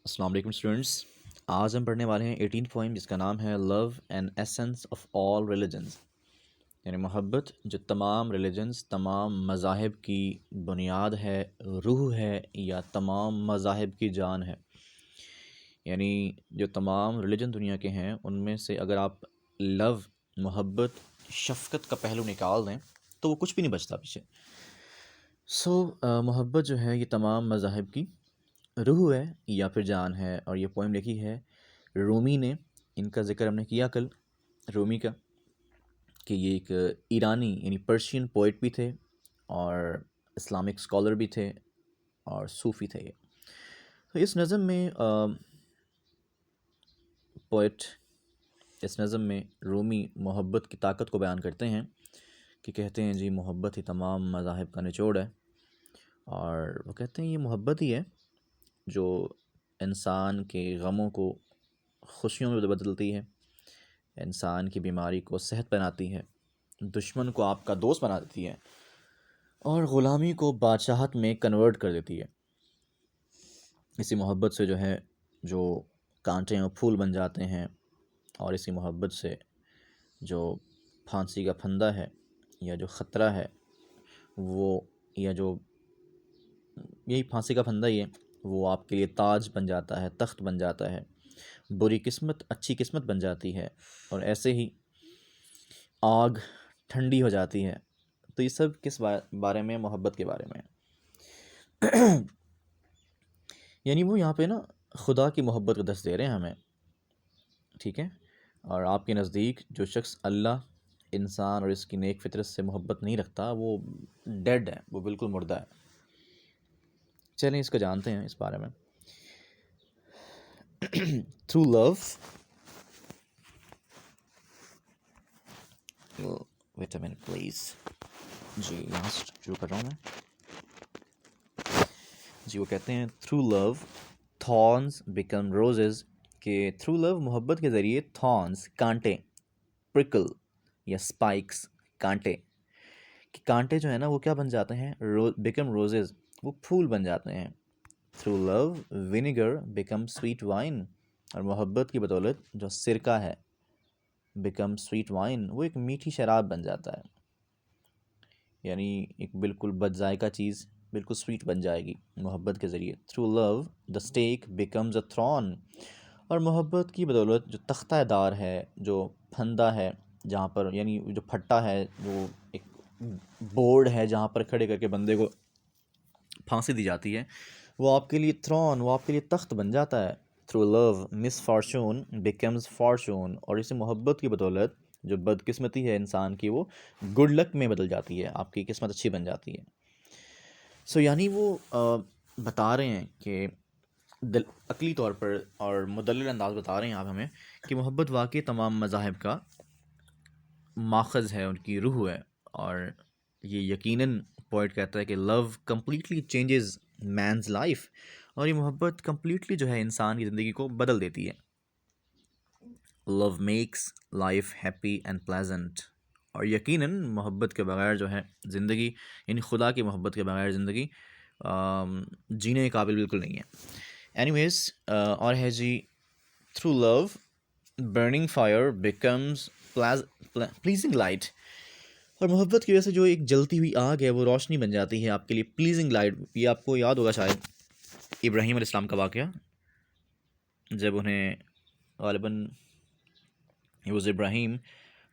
अस्सलाम वालेकुम स्टूडेंट्स। आज हम पढ़ने वाले हैं 18 पोइम जिसका नाम है love and essence of all religions, यानी मोहब्बत जो तमाम रिलीजन्स, तमाम मज़ाहिब की बुनियाद है, रूह है या तमाम मज़ाहिब की जान है। यानी जो तमाम रिलीजन दुनिया के हैं उनमें से अगर आप लव, मोहब्बत, शफ़क़त का पहलू निकाल दें तो वो कुछ भी नहीं बचता पीछे। मोहब्बत जो है ये तमाम मज़ाहिब की रूह है या फिर जान है। और ये पोइम लिखी है रूमी ने। इनका ज़िक्र हमने किया कल, रूमी का, कि ये एक ईरानी यानी पर्शियन पोइट भी थे और इस्लामिक स्कॉलर भी थे और सूफ़ी थे ये। तो इस नज़म में पोइट इस नज़म में रूमी मोहब्बत की ताकत को बयान करते हैं कि कहते हैं जी मोहब्बत ही तमाम मज़ाहिब का निचोड़ है। और वो कहते हैं ये मोहब्बत ही है जो इंसान के गमों को खुशियों में बदलती है, इंसान की बीमारी को सेहत बनाती है, दुश्मन को आपका दोस्त बना देती है और ग़ुलामी को बादशाहत में कन्वर्ट कर देती है। इसी मोहब्बत से जो है जो कांटे और फूल बन जाते हैं, और इसी मोहब्बत से जो फांसी का फंदा है या जो ख़तरा है वो, या जो यही फांसी का फंदा ही है, वो आपके लिए ताज बन जाता है, तख्त बन जाता है। बुरी किस्मत अच्छी किस्मत बन जाती है और ऐसे ही आग ठंडी हो जाती है। तो ये सब किस बारे में? मोहब्बत के बारे में। यानी वो यहाँ पे ना खुदा की मोहब्बत का दर्स दे रहे हैं हमें, ठीक है। और आपके नज़दीक जो शख्स अल्लाह, इंसान और इसकी नेक फितरत से मोहब्बत नहीं रखता वो डेड है, वो बिल्कुल मुर्दा है। चलें इसको जानते हैं इस बारे में। Through love, wait a minute please जी, यहाँ से शुरू कर रहा हूँ मैं जी। वो कहते हैं through love thorns become roses, के थ्रू लव मोहब्बत के ज़रिए थॉर्न्स कांटे, प्रिकल या स्पाइक्स कांटे, कि कांटे जो है ना वो क्या बन जाते हैं? बिकम रोजेज़, वो फूल बन जाते हैं। Through love vinegar become sweet wine, और मोहब्बत की बदौलत जो सिरका है बिकम स्वीट वाइन, वो एक मीठी शराब बन जाता है। यानी एक बिल्कुल बदजायका चीज़ बिल्कुल स्वीट बन जाएगी मोहब्बत के ज़रिए। Through love the stake becomes a thorn, और मोहब्बत की बदौलत जो तख्तादार है, जो फंदा है, जहाँ पर यानी जो फट्टा है, जो एक बोर्ड है जहाँ पर खड़े करके बंदे को फांसी दी जाती है, वो आपके लिए थ्रॉन, वो आपके लिए तख्त बन जाता है। Through love miss Fortune becomes Fortune, और इसी मोहब्बत की बदौलत जो बदकिस्मती है इंसान की वो गुड लक में बदल जाती है, आपकी किस्मत अच्छी बन जाती है। यानी वो बता रहे हैं कि अकली तौर पर और मुदल्लिल अंदाज बता रहे हैं आप हमें कि मोहब्बत वाकई तमाम मज़ाहिब का माखज़ है, उनकी रूह है। और ये यकीनन पॉइंट कहता है कि love completely changes men's life, और ये मोहब्बत कम्प्लीटली जो है इंसान की ज़िंदगी को बदल देती है। Love makes life happy and pleasant, और यकीनन मोहब्बत के बगैर जो है ज़िंदगी, यानी खुदा की मोहब्बत के बगैर ज़िंदगी जीने के काबिल बिल्कुल नहीं है। एनीवेज, और है जी through love burning fire becomes pleasing light, और मोहब्बत की वजह से जो एक जलती हुई आग है वो रोशनी बन जाती है आपके लिए, प्लीजिंग लाइट। ये आपको याद होगा शायद इब्राहीम अलैहिस्सलाम का वाक़या, जब उन्हें ग़ालिबन he was Ibrahim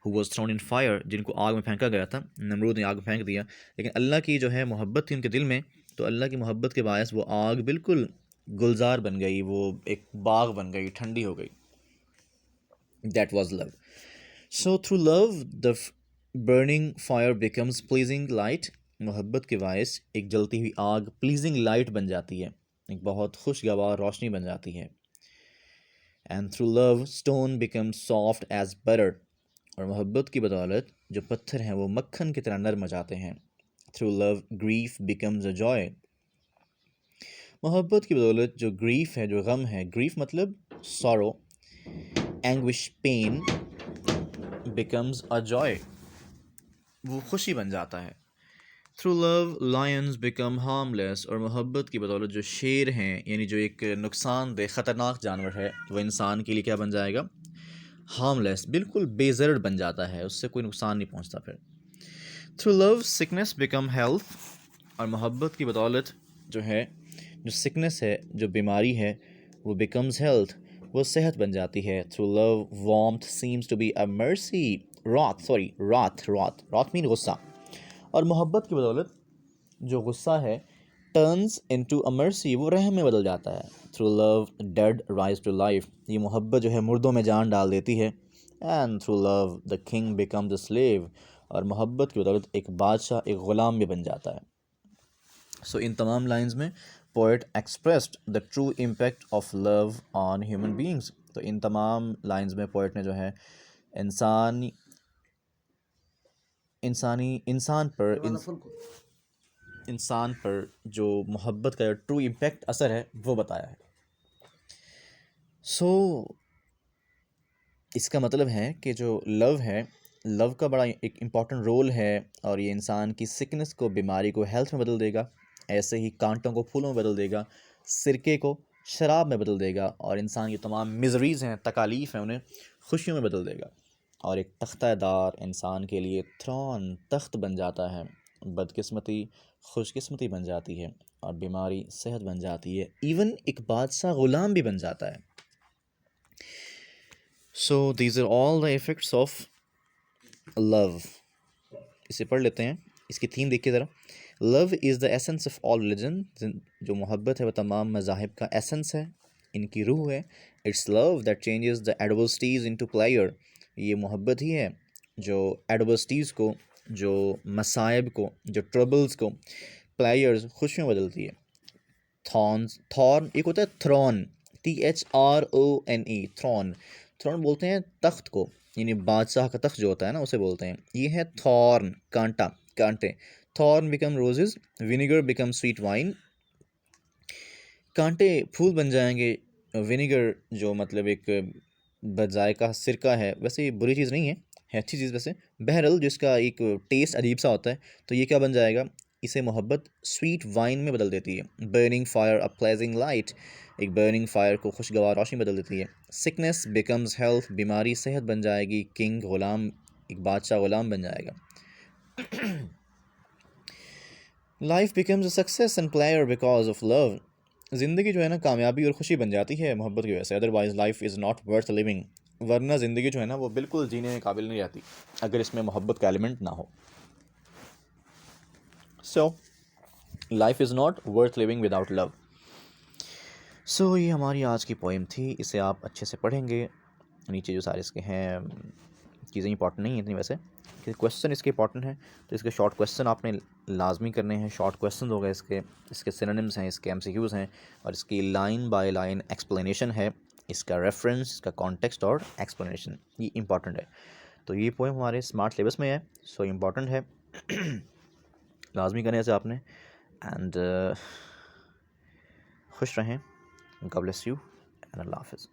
who was thrown in fire, जिनको आग में फेंका गया था, नमरूद ने आग में फेंक दिया, लेकिन अल्लाह की जो है मोहब्बत थी उनके दिल में, तो अल्लाह की मोहब्बत के बायस वो आग बिल्कुल गुलजार बन गई, वो एक बाग बन गई, ठंडी हो गई। That was love. So through love the burning fire becomes pleasing light, मोहब्बत के बायस एक जलती हुई आग प्लीजिंग लाइट बन जाती है, एक बहुत खुशगवार रोशनी बन जाती है। And through love stone becomes soft as butter, और मोहब्बत की बदौलत जो पत्थर हैं वो मक्खन की तरह नरम हो जाते हैं। Through love grief becomes a Joy, मोहब्बत की बदौलत जो ग्रीफ है, जो गम है, ग्रीफ मतलब sorrow, anguish, pain, becomes a joy, वो खुशी बन जाता है। Through love lions become harmless, और मोहब्बत की बदौलत जो शेर हैं, यानी जो एक नुकसानदेह ख़तरनाक जानवर है, वो इंसान के लिए क्या बन जाएगा? हार्मलेस, बिल्कुल बेज़र्र बन जाता है, उससे कोई नुकसान नहीं पहुंचता फिर। Through love sickness become health, और मोहब्बत की बदौलत जो है, जो सिकनेस है, जो बीमारी है, वो बिकम्स हेल्थ, वो सेहत बन जाती है। Through love warmth seems to be a mercy, wrath mean गुस्सा, और मोहब्बत की बदौलत जो गुस्सा है टर्न्स इनटू अ मर्सी, वो रहम में बदल जाता है। Through love dead rise to life, ये मोहब्बत जो है मुर्दों में जान डाल देती है। And through love the king become the slave, और मोहब्बत की बदौलत एक बादशाह एक ग़ुलाम भी बन जाता है। सो इन तमाम लाइंस में poet expressed the true impact of love on human beings. तो इन तमाम लाइंस में पोएट ने जो है इंसान इंसानी इंसान पर जो मोहब्बत का ट्रू इम्पैक्ट असर है वो बताया है। सो इसका मतलब है कि जो लव है, लव का बड़ा एक इम्पॉर्टेंट रोल है, और ये इंसान की सिकनेस को, बीमारी को हेल्थ में बदल देगा, ऐसे ही कांटों को फूलों में बदल देगा, सिरके को शराब में बदल देगा, और इंसान की तमाम मिजरीज़ हैं, तकालीफ़ हैं, उन्हें खुशियों में बदल देगा। और एक तख्तादार इंसान के लिए थ्रोन, तख्त बन जाता है, बदकिस्मती खुशकिस्मती बन जाती है, और बीमारी सेहत बन जाती है, इवन एक बादशाह ग़ुलाम भी बन जाता है। So these are all the effects of love. इसे पढ़ लेते हैं, इसकी थीम देखिए ज़रा। Love is the essence of all religion, जो मोहब्बत है वह तमाम मज़ाहिब का एसेंस है, इनकी रूह है। It's love that changes the adversities into player, ये मोहब्बत ही है जो एडवर्सिटीज़ को, जो मसाइब को, जो ट्रबल्स को प्लेयर्स खुशियों में बदलती है। थॉर्न एक होता है थ्रॉन, THRONE, थ्रॉन। थ्रॉन बोलते हैं तख्त को, यानी बादशाह का तख्त जो होता है ना, उसे बोलते हैं। ये है थॉर्न, कांटा, कांटे। Thorn become roses, vinegar become sweet wine, कांटे फूल बन जाएंगे, विनेगर जो मतलब एक बजायका सिरका है, वैसे ये बुरी चीज़ नहीं है अच्छी चीज़ वैसे। बहरल जिसका एक टेस्ट अजीब सा होता है, तो ये क्या बन जाएगा, इसे मोहब्बत स्वीट वाइन में बदल देती है। बर्निंग फायर अ प्लेजिंग लाइट, एक बर्निंग फायर को खुशगवार रोशनी बदल देती है। सिकनेस बिकम्स हेल्थ, बीमारी सेहत बन जाएगी। किंग ग़ुलाम, एक बादशाह ग़ुलाम बन जाएगा। Life becomes a success and player because of love, ज़िंदगी जो है ना कामयाबी और खुशी बन जाती है मोहब्बत की वजह से। Otherwise life is not worth living, वरना ज़िंदगी जो है ना वो बिल्कुल जीने के काबिल नहीं रहती अगर इसमें मोहब्बत का एलिमेंट ना हो। So life is not worth living without love. So ये हमारी आज की पोइम थी, इसे आप अच्छे से पढ़ेंगे। नीचे जो सारे इसके हैं चीज़ें इंपॉर्टेंट नहीं हैं इतनी वैसे, क्वेश्चन इसके इंपॉर्टेंट हैं, तो इसके शॉर्ट क्वेश्चन आपने लाजमी करने हैं। शॉर्ट क्वेश्चन हो गए इसके, इसके सिनोनिम्स हैं, इसके MCQs हैं, और इसकी लाइन बाय लाइन एक्सप्लेनेशन है, इसका रेफरेंस, इसका कॉन्टेक्स्ट और एक्सप्लेनेशन, ये इंपॉर्टेंट है। तो ये पोएम हमारे स्मार्ट सिलेबस में है, सो इम्पॉर्टेंट है, लाजमी करने से आपने। एंड खुश रहें, गॉड ब्लेस यू एंड अल्लाह हाफ़िज़।